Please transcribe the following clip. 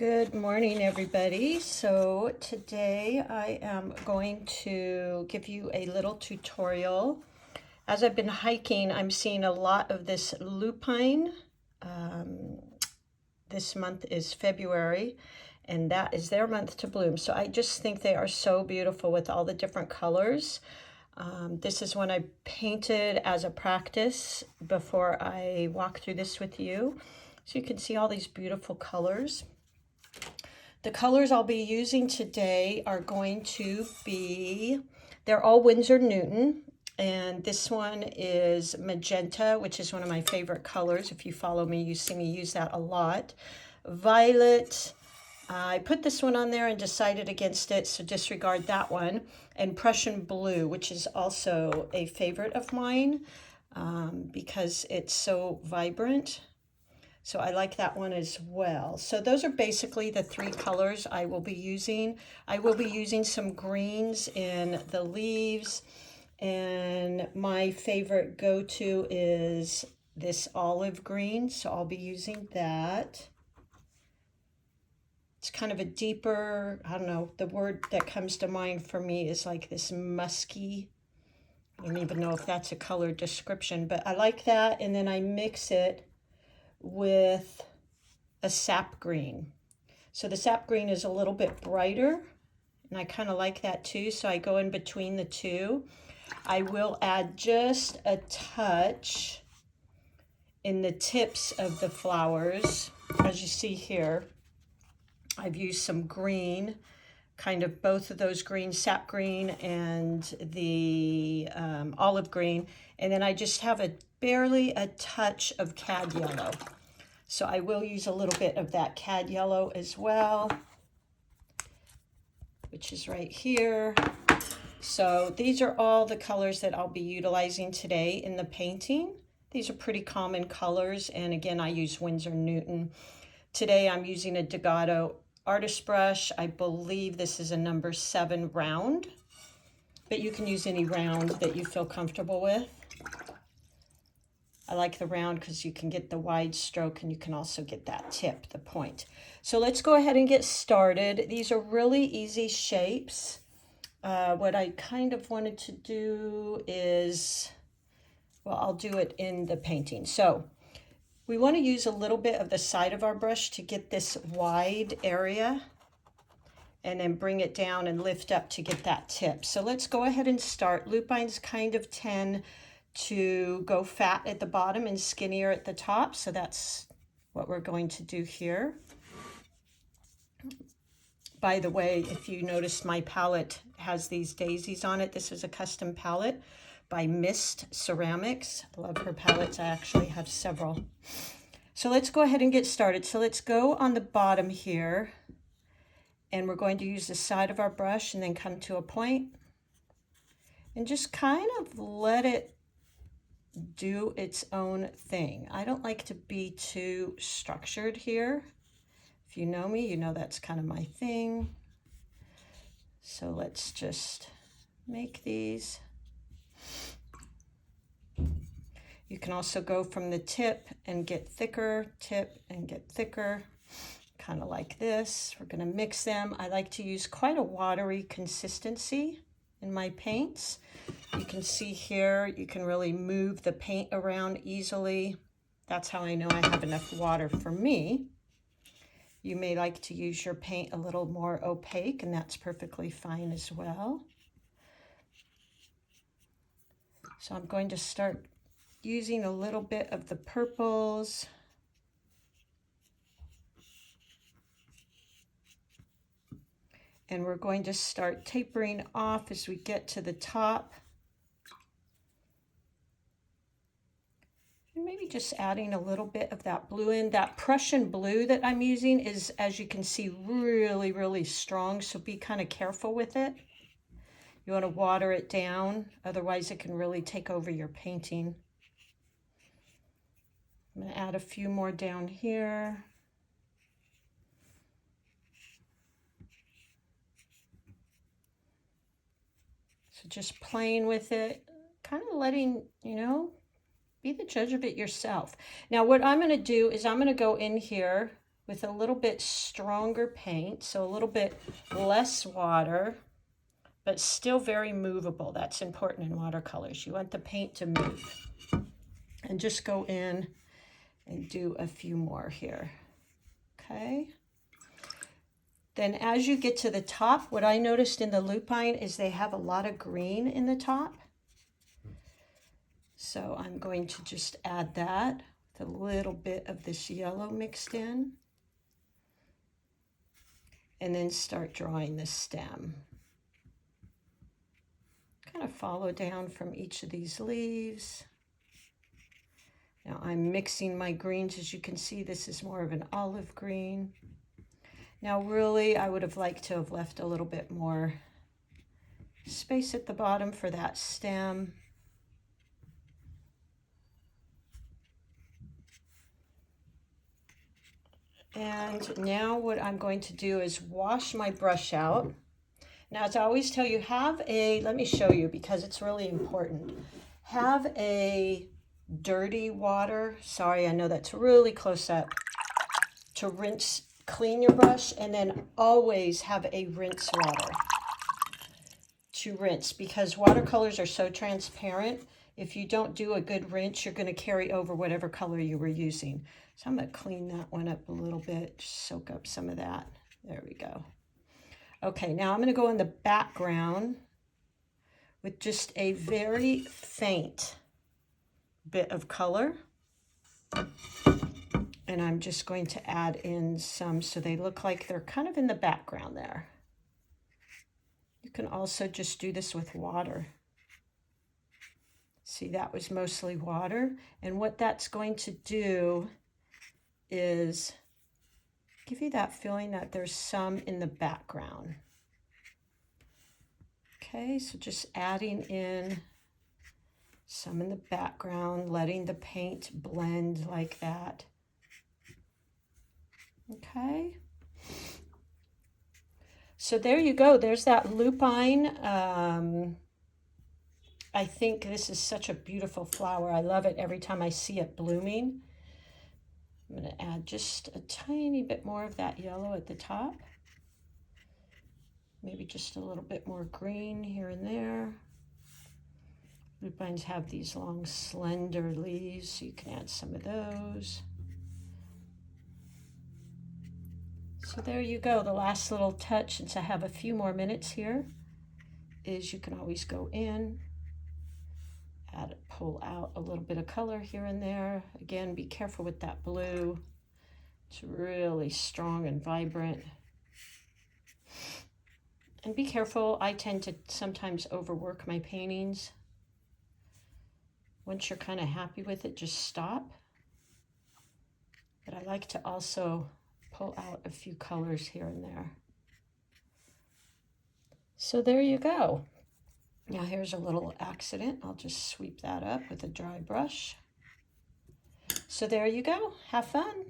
Good morning, everybody. So today I am going to give you a little tutorial. As I've been hiking, I'm seeing a lot of this lupine. This month is February, and that is their month to bloom. So I just think they are so beautiful with all the different colors. This is one I painted as a practice before I walk through this with you. So you can see all these beautiful colors. The colors I'll be using today are going to be, they're all Winsor Newton, and this one is magenta, which is one of my favorite colors. If you follow me, you see me use that a lot. Violet, I put this one on there and decided against it, so disregard that one. And Prussian blue, which is also a favorite of mine because it's so vibrant. So I like that one as well. So those are basically the three colors I will be using. I will be using some greens in the leaves. And my favorite go-to is this olive green. So I'll be using that. It's kind of a deeper, I don't know, the word that comes to mind for me is like this musky. I don't even know if that's a color description, but I like that. And then I mix it with a sap green. So the sap green is a little bit brighter, and I kind of like that too. So I go in between the two. I will add just a touch in the tips of the flowers. As you see here, I've used some green, kind of both of those greens, sap green and the olive green. And then I just have barely a touch of cad yellow. So I will use a little bit of that cad yellow as well, which is right here. So these are all the colors that I'll be utilizing today in the painting. These are pretty common colors. And again, I use Winsor Newton. Today I'm using a Degato artist brush. I believe this is a number 7 round, but you can use any round that you feel comfortable with. I like the round because you can get the wide stroke and you can also get that tip, the point. So let's go ahead and get started. These are really easy shapes. What I kind of wanted to do is, well, I'll do it in the painting. So we want to use a little bit of the side of our brush to get this wide area and then bring it down and lift up to get that tip. So let's go ahead and start. Lupines kind of tend to go fat at the bottom and skinnier at the top. So that's what we're going to do here. By the way, if you notice, my palette has these daisies on it. This is a custom palette by Mist Ceramics. I love her palettes. I actually have several. So let's go ahead and get started. So let's go on the bottom here, and we're going to use the side of our brush and then come to a point and just kind of let it do its own thing. I don't like to be too structured here. If you know me, you know that's kind of my thing. So let's just make these. You can also go from the tip and get thicker, tip and get thicker, kind of like this. We're going to mix them. I like to use quite a watery consistency in my paints. You can see here, you can really move the paint around easily. That's how I know I have enough water for me. You may like to use your paint a little more opaque, and that's perfectly fine as well. So I'm going to start using a little bit of the purples. And we're going to start tapering off as we get to the top. And maybe just adding a little bit of that blue in. That Prussian blue that I'm using is, as you can see, really, really strong. So be kind of careful with it. You want to water it down. Otherwise, it can really take over your painting. I'm going to add a few more down here. So just playing with it, kind of letting, be the judge of it yourself. Now what I'm going to do is I'm going to go in here with a little bit stronger paint, so a little bit less water, but still very movable. That's important in watercolors. You want the paint to move. And just go in and do a few more here. Okay. Then as you get to the top, what I noticed in the lupine is they have a lot of green in the top. So I'm going to just add that with a little bit of this yellow mixed in. And then start drawing the stem. Kind of follow down from each of these leaves. Now I'm mixing my greens. As you can see, this is more of an olive green. Now really, I would have liked to have left a little bit more space at the bottom for that stem. And now what I'm going to do is wash my brush out. Now, as I always tell you, let me show you because it's really important. Have a dirty water, sorry, I know that's really close up, to clean your brush, and then always have a rinse water to rinse, because watercolors are so transparent. If you don't do a good rinse, you're going to carry over whatever color you were using. So I'm going to clean that one up a little bit, just soak up some of that. There we go. Okay, now I'm going to go in the background with just a very faint bit of color. And I'm just going to add in some so they look like they're kind of in the background there. You can also just do this with water. See, that was mostly water. And what that's going to do is give you that feeling that there's some in the background. Okay, so just adding in some in the background, letting the paint blend like that. Okay. So there you go. There's that lupine. I think this is such a beautiful flower. I love it every time I see it blooming. I'm going to add just a tiny bit more of that yellow at the top. Maybe just a little bit more green here and there. Lupines have these long, slender leaves, so you can add some of those. So there you go. The last little touch, since I have a few more minutes here, is you can always go in, pull out a little bit of color here and there. Again, be careful with that blue. It's really strong and vibrant. And be careful, I tend to sometimes overwork my paintings. Once you're kind of happy with it, just stop. But I like to also pull out a few colors here and there. So there you go. Now here's a little accident. I'll just sweep that up with a dry brush. So there you go. Have fun.